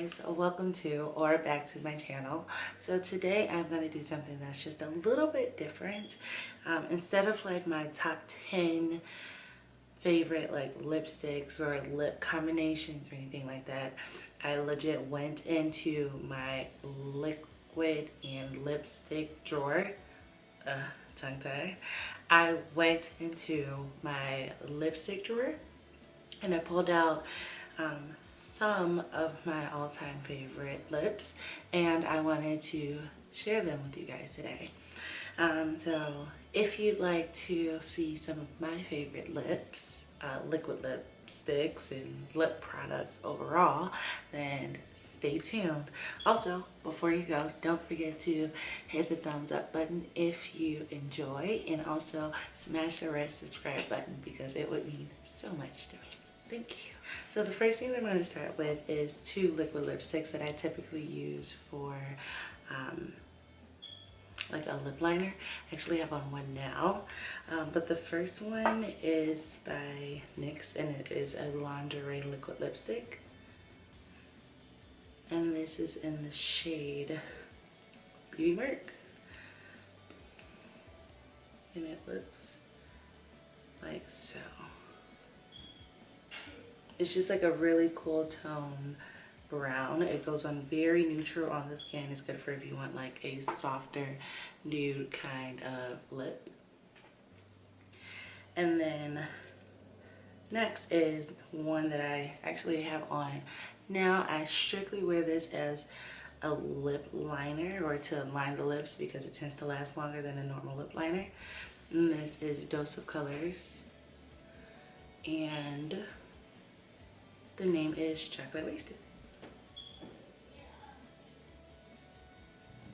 guys, welcome to or back to my channel. So today I'm going to do something that's just a little bit different. Instead of like my top 10 favorite like lipsticks or lip combinations or anything like that, I legit went into my liquid and lipstick drawer. Tongue tie. I went into my lipstick drawer and I pulled out some of my all-time favorite lips, and I wanted to share them with you guys today. So if you'd like to see some of my favorite lips, liquid lipsticks and lip products overall, then stay tuned. Also, before you go, don't forget to hit the thumbs up button if you enjoy, and also smash the red subscribe button because it would mean so much to me. Thank you. So the first thing that I'm going to start with is two liquid lipsticks that I typically use for like a lip liner. I actually have on one now, but the first one is by NYX, and it is a lingerie liquid lipstick, and this is in the shade Beauty Mark, and it looks like so. It's just like a really cool tone brown. It goes on very neutral on the skin. It's good for if you want like a softer nude kind of lip. And then next is one that I actually have on now. I strictly wear this as a lip liner or to line the lips because it tends to last longer than a normal lip liner. And this is Dose of Colors, and the name is Chocolate Wasted.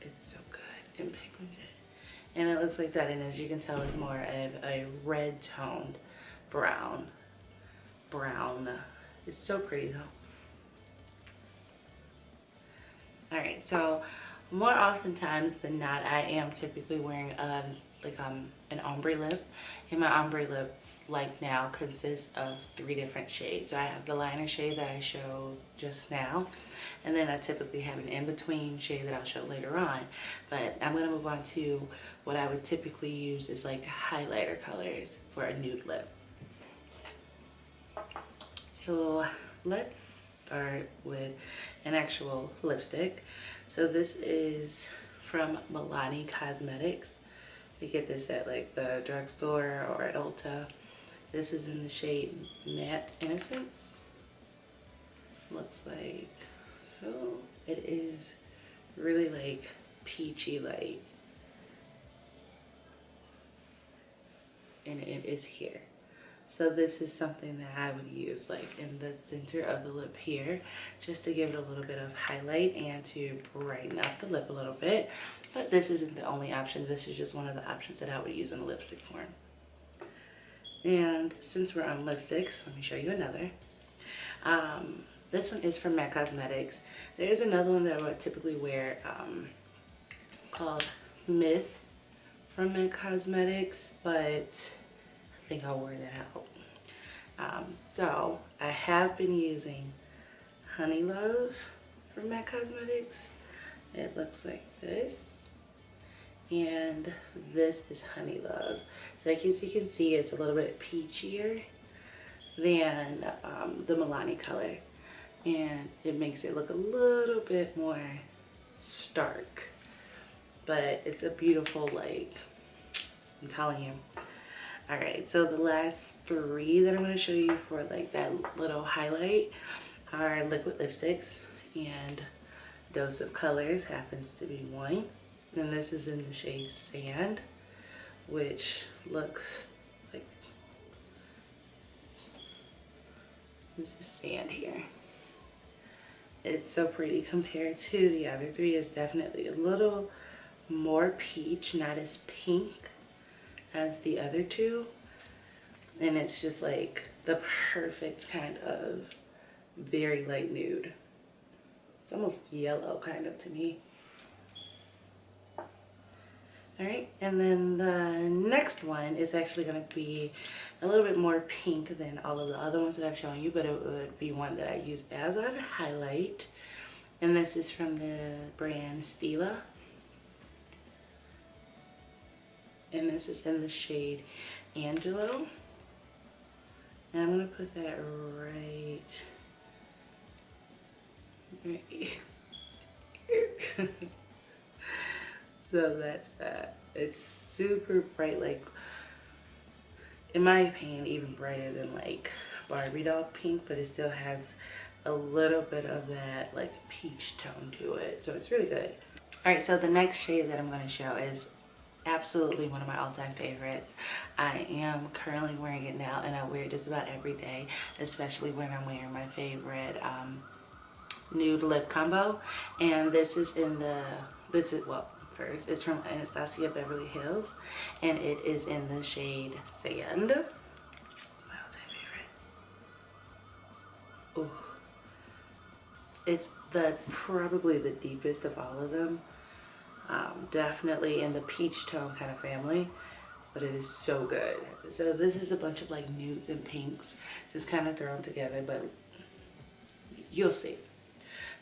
It's so good and pigmented. And it looks like that, and as you can tell, it's more of a red toned brown. It's so pretty though. Alright, so more oftentimes than not, I am typically wearing an ombre lip, and my ombre lip like now consists of 3 different shades. So I have the liner shade that I showed just now, and then I typically have an in-between shade that I'll show later on. But I'm going to move on to what I would typically use is like highlighter colors for a nude lip. So let's start with an actual lipstick. So this is from Milani Cosmetics. You get this at like the drugstore or at Ulta. This is in the shade Matte Innocence. Looks like so. It is really like peachy light, and it is here. So this is something that I would use like in the center of the lip here, just to give it a little bit of highlight and to brighten up the lip a little bit. But this isn't the only option. This is just one of the options that I would use in a lipstick form. And since we're on lipsticks, let me show you another. This one is from MAC Cosmetics. There is another one that I would typically wear called Myth from MAC Cosmetics, but I think I'll wear that out. So I have been using Honey Love from MAC Cosmetics. It looks like this. And this is Honey Love. So as you can see, it's a little bit peachier than the Milani color, and it makes it look a little bit more stark, but it's a beautiful, like, I'm telling you. All right, so the last 3 that I'm going to show you for like that little highlight are liquid lipsticks, and Dose of Colors happens to be one. And this is in the shade Sand, which looks like this is sand here. It's so pretty compared to the other 3. It's definitely a little more peach, not as pink as the other 2. And it's just like the perfect kind of very light nude. It's almost yellow kind of to me. Alright, and then the next one is actually going to be a little bit more pink than all of the other ones that I've shown you, but it would be one that I use as a highlight. And this is from the brand Stila. And this is in the shade Angelo. And I'm going to put that right here. So that's that. It's super bright, like, in my opinion, even brighter than like Barbie doll pink, but it still has a little bit of that like peach tone to it. So it's really good. All right, so the next shade that I'm going to show is absolutely one of my all-time favorites. I am currently wearing it now, and I wear it just about every day, especially when I'm wearing my favorite nude lip combo. And this is in the, first, it's from Anastasia Beverly Hills, and it is in the shade Sand. My all-time favorite. Ooh. It's probably the deepest of all of them. Definitely in the peach tone kind of family, but it is so good. So this is a bunch of like nudes and pinks just kind of thrown together, but you'll see.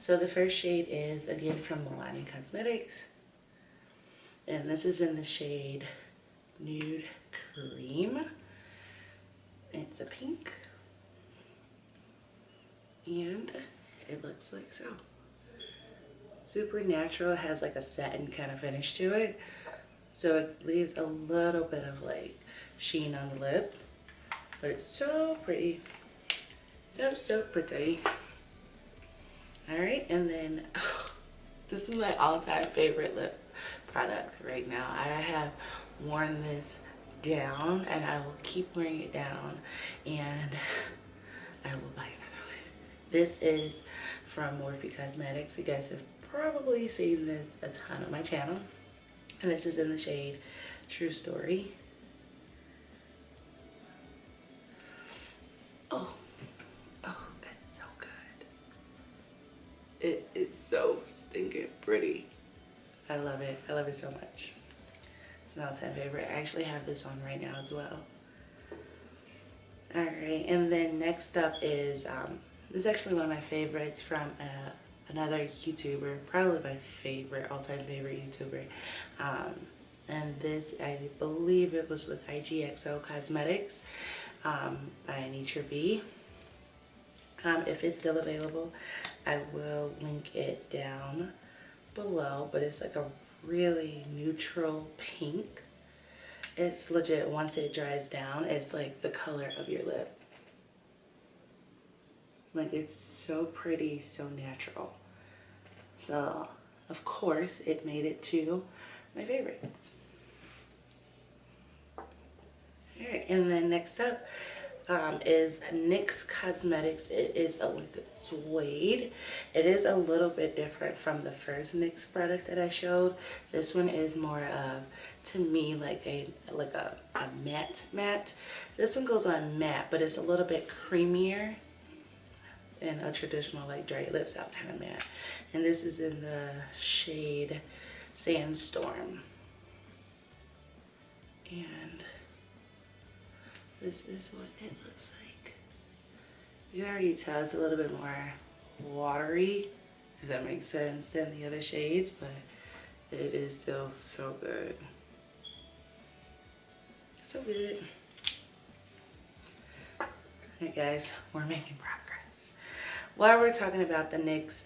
So the first shade is again from Milani Cosmetics, and this is in the shade Nude Creme. It's a pink, and it looks like so. Super natural, has like a satin kind of finish to it, so it leaves a little bit of like sheen on the lip, but it's so pretty. So pretty. All right, and then this is my all-time favorite lip product right now. I have worn this down, and I will keep wearing it down, and I will buy another one. This is from Morphe Cosmetics. You guys have probably seen this a ton on my channel, and this is in the shade True Story. Oh, it's so good. It's so stinking pretty. I love it. I love it so much. It's my all-time favorite. I actually have this on right now as well. All right, and then next up is this is actually one of my favorites from another YouTuber, probably my favorite, all-time favorite YouTuber. And this, I believe it was with IGXO Cosmetics by NitraaB. If it's still available, I will link it down below, but it's like a really neutral pink. It's legit, once it dries down, it's like the color of your lip. Like, it's so pretty, so natural. So, of course, it made it to my favorites. Alright, and then next up is NYX Cosmetics. It is a liquid suede. It is a little bit different from the first NYX product that I showed. This one is more of, to me, like a matte. This one goes on matte, but it's a little bit creamier and a traditional like dry lips out kind of matte. And this is in the shade Sandstorm. And this is what it looks like. You can already tell it's a little bit more watery, if that makes sense, than the other shades, but it is still so good. So good. Alright guys, we're making progress. While we're talking about the NYX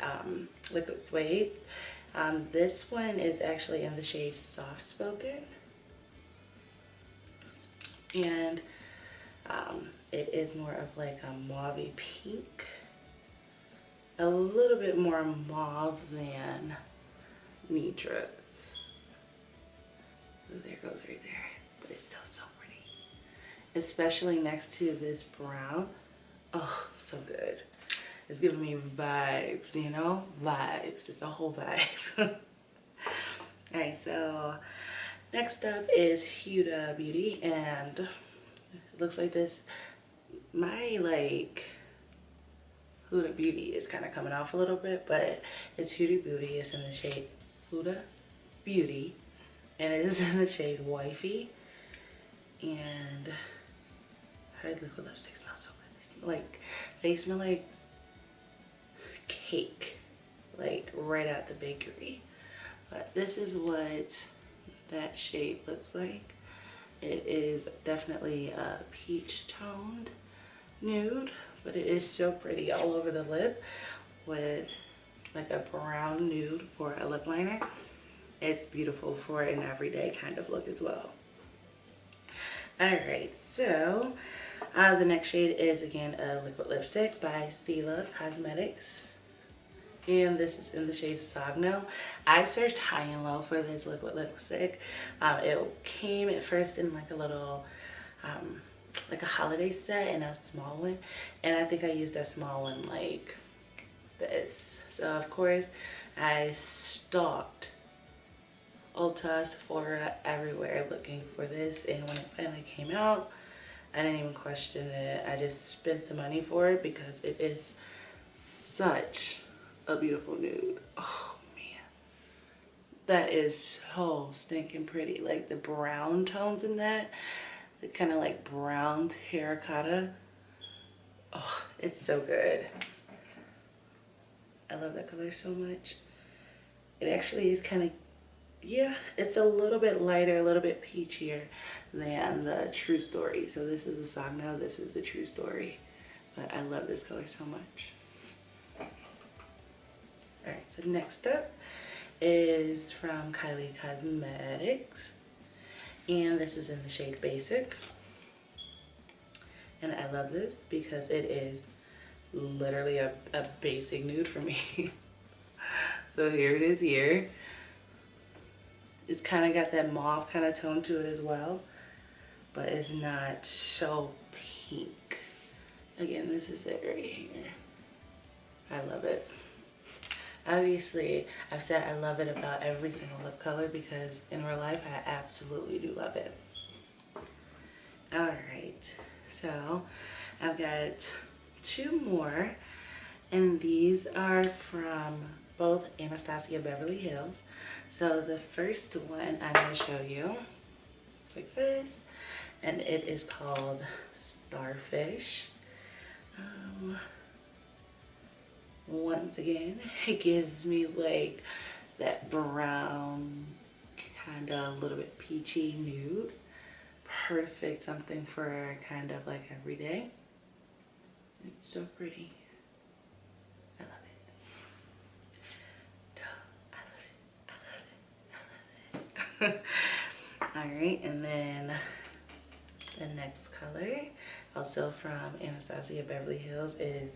liquid suede, this one is actually in the shade Soft Spoken. And it is more of like a mauve pink. A little bit more mauve than NitraaB's. So there it goes right there. But it's still so pretty. Especially next to this brown. Oh, so good. It's giving me vibes, you know? Vibes. It's a whole vibe. Alright, so next up is Huda Beauty, and it looks like this. My like Huda Beauty is kind of coming off a little bit, but it's Huda Beauty. It's in the shade Huda Beauty, and it is in the shade Wifey. And her liquid lipstick smells so good. They smell like cake. like right out the bakery. But this is what that shade looks like. It is definitely a peach toned nude, but it is so pretty all over the lip with like a brown nude for a lip liner. It's beautiful for an everyday kind of look as well. Alright, so the next shade is again a liquid lipstick by Stila Cosmetics. And this is in the shade Sogno. I searched high and low for this liquid lipstick. It came at first in like a little, like a holiday set and a small one. And I think I used that small one like this. So of course I stalked Ulta, Sephora, everywhere looking for this, and when it finally came out, I didn't even question it. I just spent the money for it because it is such a beautiful nude. Oh man, that is so stinking pretty. Like the brown tones in that, the kind of like brown terracotta. Oh, it's so good. I love that color so much. It actually is kind of, yeah, it's a little bit lighter, a little bit peachier than the True Story. So this is the Sogno, this is the True Story. But I love this color so much. Alright, so next up is from Kylie Cosmetics. And this is in the shade Basic. And I love this because it is literally a basic nude for me. So here it is here. It's kind of got that mauve kind of tone to it as well, but it's not so pink. Again, this is it right here. I love it. Obviously, I've said I love it about every single lip color because in real life, I absolutely do love it. All right, so I've got two more, and these are from both Anastasia Beverly Hills. So the first one I'm going to show you, it's like this, and it is called Starfish. Once again, it gives me like that brown, kind of a little bit peachy nude. Perfect something for kind of like everyday. It's so pretty. I love it. I love it. Alright, and then the next color, also from Anastasia Beverly Hills, is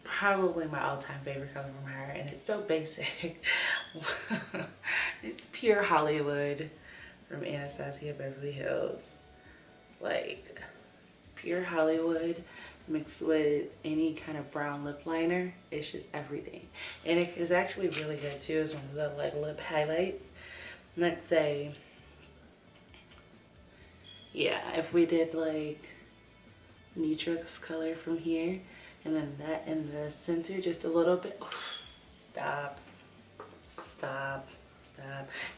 probably my all-time favorite color from her, and it's so basic. It's Pure Hollywood from Anastasia Beverly Hills. Like Pure Hollywood mixed with any kind of brown lip liner. It's just everything, and it is actually really good too. It's one of the like lip highlights. Let's say, yeah, if we did like NitraaB's color from here, and then that in the center just a little bit. Stop.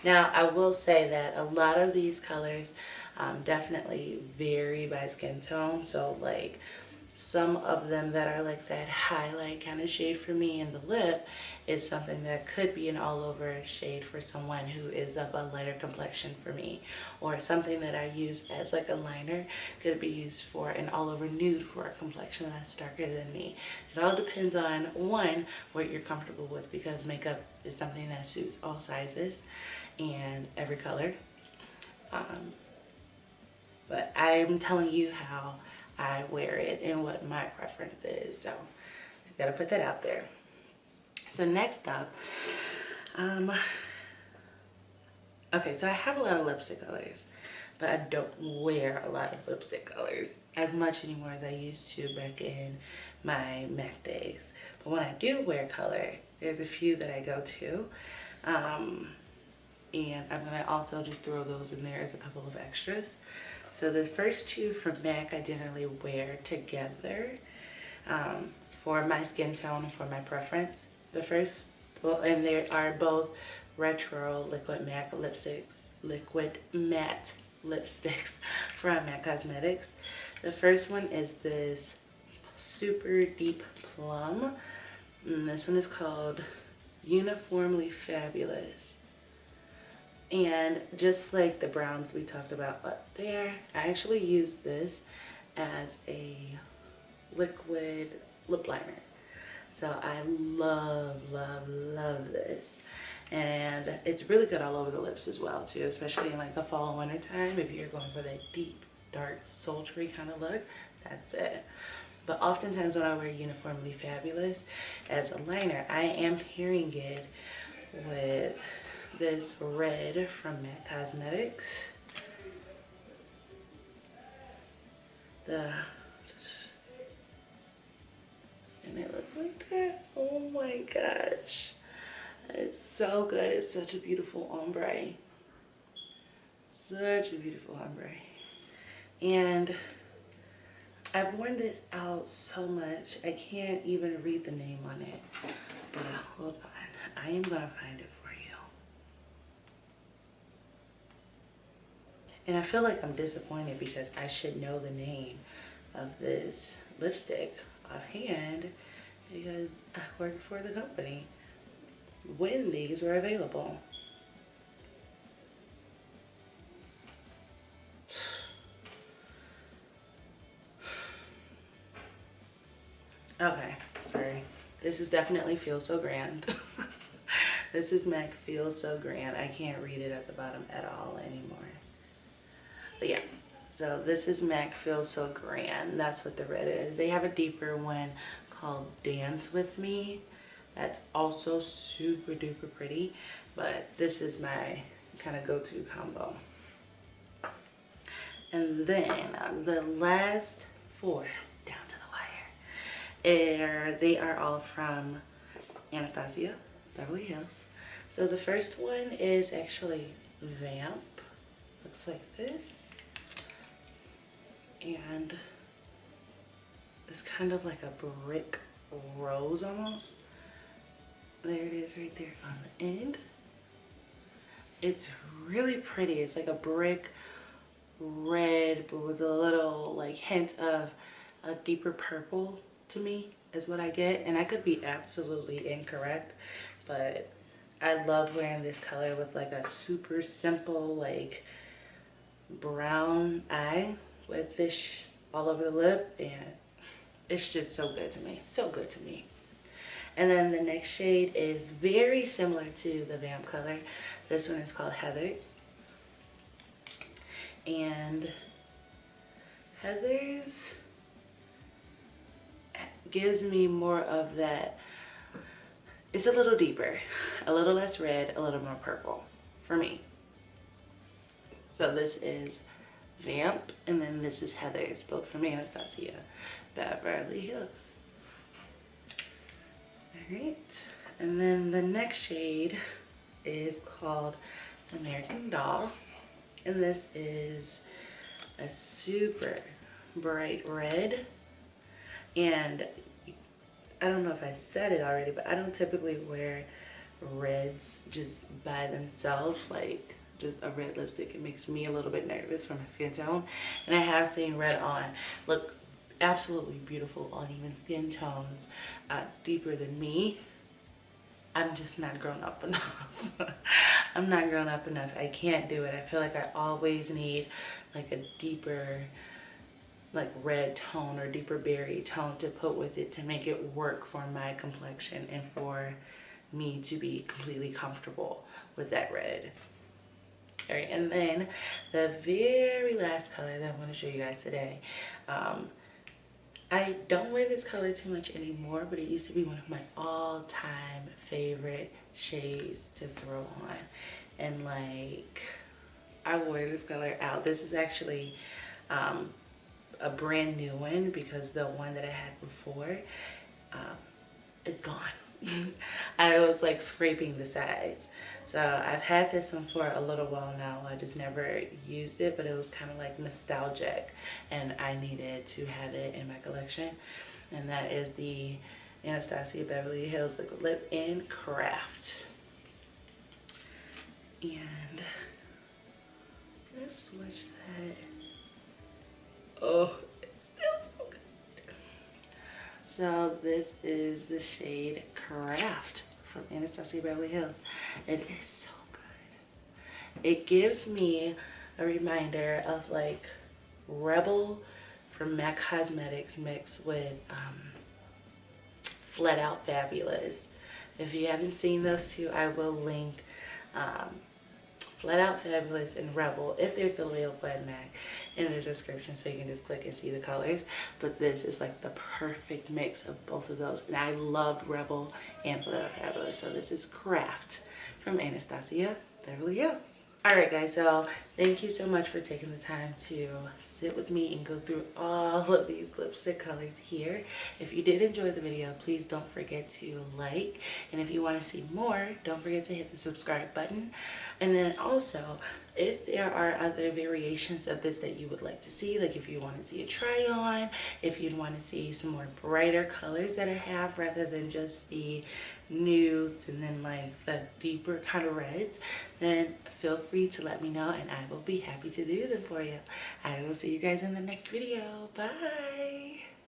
Now I will say that a lot of these colors definitely vary by skin tone. So like some of them that are like that highlight kind of shade for me in the lip is something that could be an all over shade for someone who is of a lighter complexion for me, or something that I use as like a liner could be used for an all over nude for a complexion that's darker than me. It all depends on one, what you're comfortable with, because makeup is something that suits all sizes and every color. But I'm telling you how I wear it and what my preference is, so I gotta put that out there. So next up, okay, so I have a lot of lipstick colors, but I don't wear a lot of lipstick colors as much anymore as I used to back in my MAC days. But when I do wear color, there's a few that I go to, and I'm gonna also just throw those in there as a couple of extras. So the first two from MAC I generally wear together for my skin tone and for my preference. The first, well, and they are both retro liquid matte lipsticks, from MAC Cosmetics. The first one is this super deep plum. And this one is called Uniformly Fabulous. And just like the browns we talked about up there, I actually use this as a liquid lip liner. So I love, love, love this. And it's really good all over the lips as well too, especially in like the fall and winter time. If you're going for that deep, dark, sultry kind of look, that's it. But oftentimes when I wear Uniformly Fabulous as a liner, I am pairing it with this red from MAC Cosmetics. And it looks like that. Oh my gosh. It's so good. It's such a beautiful ombre. Such a beautiful ombre. And I've worn this out so much, I can't even read the name on it. But hold on. I am going to find it for you. And I feel like I'm disappointed because I should know the name of this lipstick offhand because I work for the company when these were available. Okay, sorry. This is definitely Feel So Grand. This is MAC Feel So Grand. I can't read it at the bottom at all anymore. But yeah, so this is MAC Feel So Grand. That's what the red is. They have a deeper one called Dance With Me. That's also super duper pretty. But this is my kind of go-to combo. And then the last four, down to the wire, they are all from Anastasia, Beverly Hills. So the first one is actually Vamp. Looks like this. And it's kind of like a brick rose almost. There it is right there on the end. It's really pretty. It's like a brick red but with a little like hint of a deeper purple to me is what I get. And I could be absolutely incorrect, but I love wearing this color with like a super simple like brown eye with this all over the lip, and it's just so good to me. So good to me. And then the next shade is very similar to the Vamp color. This one is called Heathers. And Heathers gives me more of that. It's a little deeper, a little less red, a little more purple for me. So this is Vamp, and then this is Heathers, both from Anastasia, Beverly Hills. Alright, and then the next shade is called American Doll, and this is a super bright red. And I don't know if I said it already, but I don't typically wear reds just by themselves, like just a red lipstick. It makes me a little bit nervous for my skin tone. And I have seen red on look absolutely beautiful on even skin tones deeper than me. I'm just not grown up enough. I'm not grown up enough. I can't do it. I feel like I always need like a deeper like red tone or deeper berry tone to put with it to make it work for my complexion and for me to be completely comfortable with that red. All right, and then the very last color that I want to show you guys today. I don't wear this color too much anymore, but it used to be one of my all-time favorite shades to throw on. And like, I wore this color out. This is actually a brand new one because the one that I had before, it's gone. I was like scraping the sides. So I've had this one for a little while now. I just never used it, but it was kind of like nostalgic and I needed to have it in my collection. And that is the Anastasia Beverly Hills Liquid Lip in Craft. And let's switch that. Oh, it's still so good. So this is the shade Craft from Anastasia Beverly Hills. It is so good. It gives me a reminder of like Rebel from MAC Cosmetics mixed with Flat Out Fabulous. If you haven't seen those two, I will link Flat Out Fabulous and Rebel, if they're still available at MAC, in the description, so you can just click and see the colors. But this is like the perfect mix of both of those, and I loved Rebel and Flat Out Fabulous. So this is Craft from Anastasia Beverly Hills. Alright guys, so thank you so much for taking the time to sit with me and go through all of these lipstick colors here. If you did enjoy the video, please don't forget to like, and if you want to see more, don't forget to hit the subscribe button. And then also, if there are other variations of this that you would like to see, like if you want to see a try on, if you'd want to see some more brighter colors that I have rather than just the nudes and then like the deeper kind of reds, then feel free to let me know and I will be happy to do them for you. I will see you guys in the next video. Bye.